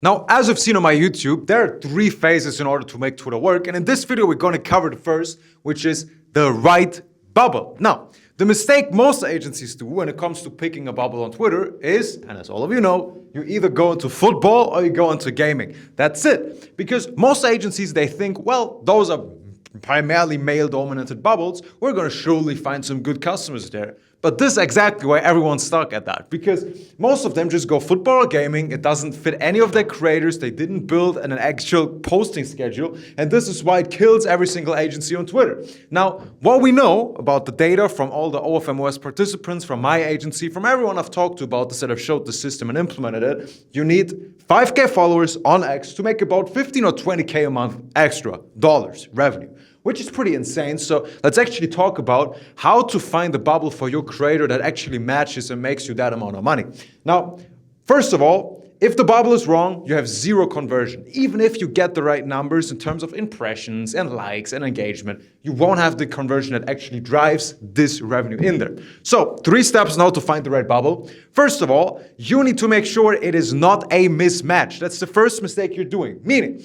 Now, as you've seen on my YouTube, there are 3 phases in order to make Twitter work. And in this video, we're going to cover the first, which is the right bubble. Now, the mistake most agencies do when it comes to picking a bubble on Twitter is, and as all of you know, you either go into football or you go into gaming. That's it. Because most agencies, they think, well, those are primarily male-dominated bubbles. We're going to surely find some good customers there. But this is exactly why everyone's stuck at that, because most of them just go football or gaming. It doesn't fit any of their creators. They didn't build an actual posting schedule, and this is why it kills every single agency on Twitter. Now, what we know about the data from all the OFMOS participants, from my agency, from everyone I've talked to about this that have showed the system and implemented it, you need 5K followers on X to make about 15 or 20K a month extra dollars revenue, which is pretty insane. So let's actually talk about how to find the bubble for your creator that actually matches and makes you that amount of money. Now, first of all, if the bubble is wrong, you have 0 conversion. Even if you get the right numbers in terms of impressions and likes and engagement, you won't have the conversion that actually drives this revenue in there. So 3 steps now to find the right bubble. First of all, you need to make sure it is not a mismatch. That's the first mistake you're doing. Meaning,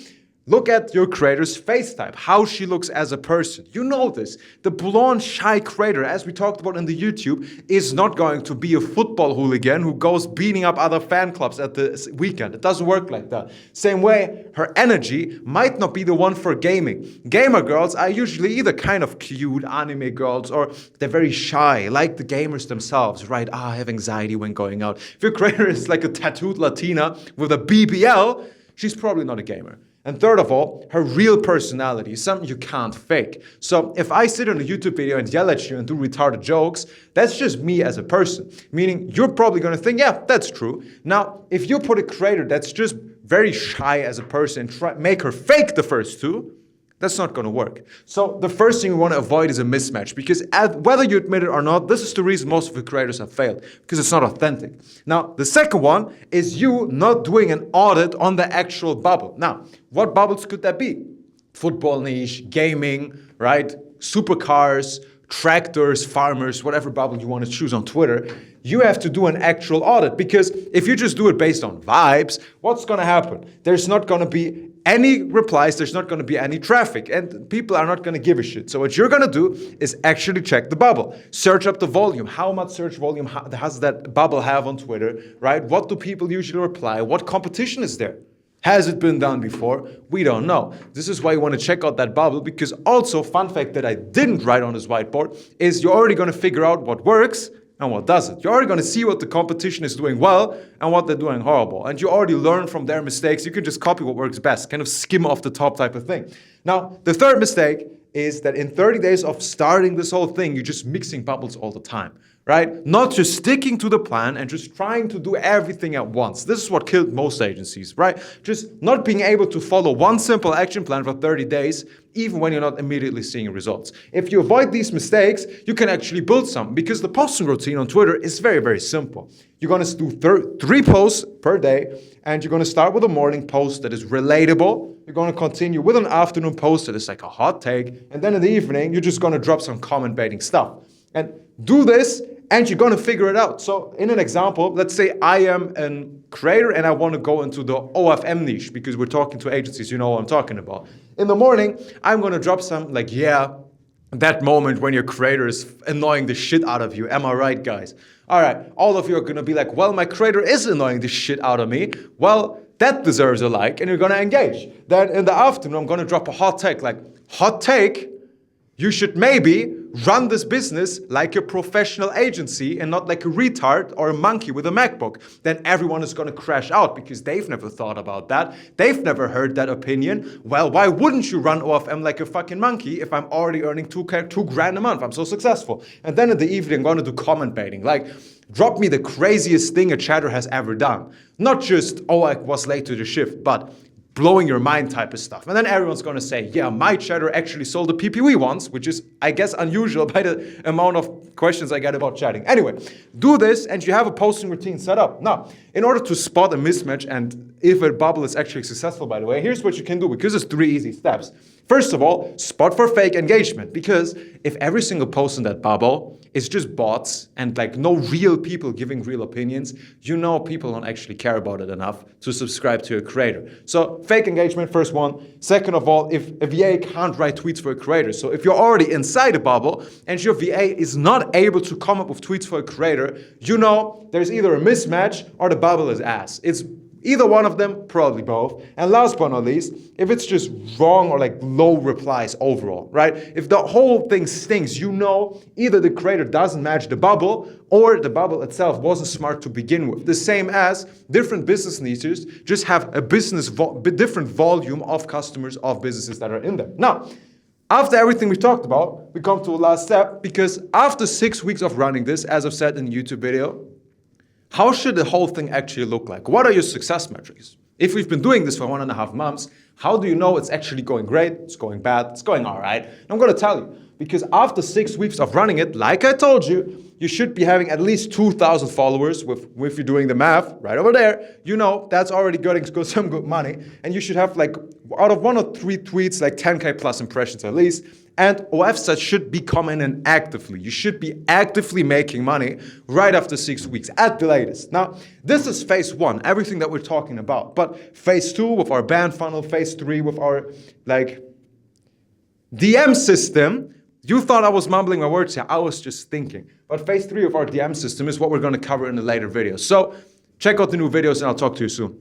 look at your creator's face type, how she looks as a person. You know this. The blonde, shy creator, as we talked about in the YouTube, is not going to be a football hooligan who goes beating up other fan clubs at the weekend. It doesn't work like that. Same way, her energy might not be the one for gaming. Gamer girls are usually either kind of cute anime girls or they're very shy, like the gamers themselves, right? I have anxiety when going out. If your creator is like a tattooed Latina with a BBL, she's probably not a gamer. And third of all, her real personality is something you can't fake. So if I sit on a YouTube video and yell at you and do retarded jokes, that's just me as a person. Meaning you're probably going to think, yeah, that's true. Now, if you put a creator that's just very shy as a person and make her fake the first 2, that's not going to work. So the first thing we want to avoid is a mismatch, because whether you admit it or not, this is the reason most of the creators have failed, because it's not authentic. Now, the second one is you not doing an audit on the actual bubble. Now, what bubbles could that be? Football niche, gaming, right? Supercars, tractors, farmers, whatever bubble you want to choose on Twitter. You have to do an actual audit, because if you just do it based on vibes, what's going to happen? There's not going to be any replies, there's not going to be any traffic, and people are not going to give a shit. So what you're going to do is actually check the bubble. Search up the volume. How much search volume has that bubble have on Twitter, right? What do people usually reply? What competition is there? Has it been done before? We don't know. This is why you want to check out that bubble, because also, fun fact that I didn't write on this whiteboard, is you're already going to figure out what works and what doesn't. You're already going to see what the competition is doing well and what they're doing horrible. And you already learn from their mistakes. You can just copy what works best, kind of skim off the top type of thing. Now, the third mistake is that in 30 days of starting this whole thing, you're just mixing bubbles all the time, right? Not just sticking to the plan and just trying to do everything at once. This is what killed most agencies, right? Just not being able to follow one simple action plan for 30 days, even when you're not immediately seeing results. If you avoid these mistakes, you can actually build something, because the posting routine on Twitter is very, very simple. You're going to do 3 posts per day, and you're going to start with a morning post that is relatable. You're going to continue with an afternoon post that is like a hot take, and then in the evening, you're just going to drop some comment baiting stuff. And do this, and you're going to figure it out. So in an example, let's say I am a creator and I want to go into the OFM niche, because we're talking to agencies, you know what I'm talking about. In the morning, I'm going to drop some like, yeah, that moment when your creator is annoying the shit out of you. Am I right, guys? All right, all of you are going to be like, well, my creator is annoying the shit out of me. Well, that deserves a like, and you're going to engage. Then in the afternoon, I'm going to drop a hot take, like, hot take, you should maybe run this business like a professional agency and not like a retard or a monkey with a MacBook. Then everyone is going to crash out, because they've never thought about that. They've never heard that opinion. Well, why wouldn't you run OFM like a fucking monkey if I'm already earning two grand a month? I'm so successful. And then in the evening, I'm going to do comment baiting. Like, drop me the craziest thing a chatter has ever done. Not just, oh, I was late to the shift, but blowing your mind type of stuff. And then everyone's going to say, yeah, my chatter actually sold a PPV once, which is, I guess, unusual by the amount of questions I get about chatting. Anyway, do this and you have a posting routine set up. Now, in order to spot a mismatch and if a bubble is actually successful, by the way, here's what you can do because it's 3 easy steps. First of all, spot for fake engagement, because if every single post in that bubble is just bots and like no real people giving real opinions, you know people don't actually care about it enough to subscribe to a creator. So fake engagement, first one. Second of all, if a VA can't write tweets for a creator, so if you're already inside a bubble and your VA is not able to come up with tweets for a creator, you know there's either a mismatch or the bubble is ass. It's either one of them, probably both. And last but not least, if it's just wrong or like low replies overall, right? If the whole thing stinks, you know either the creator doesn't match the bubble or the bubble itself wasn't smart to begin with. The same as different business niches just have a different volume of customers of businesses that are in them. Now, after everything we talked about, we come to a last step, because after 6 weeks of running this, as I've said in the YouTube video, how should the whole thing actually look like? What are your success metrics? If we've been doing this for 1.5 months, how do you know it's actually going great, it's going bad, it's going all right? I'm going to tell you, because after 6 weeks of running it, like I told you, you should be having at least 2,000 followers if you're doing the math right over there. You know, that's already getting some good money. And you should have like, out of 1 or 3 tweets, like 10K plus impressions at least. And OFMOS should be coming in actively. You should be actively making money right after 6 weeks at the latest. Now, this is phase 1, everything that we're talking about. But phase 2 with our band funnel, phase 3 with our like DM system. You thought I was mumbling my words here. I was just thinking. But phase 3 of our DM system is what we're going to cover in a later video. So check out the new videos and I'll talk to you soon.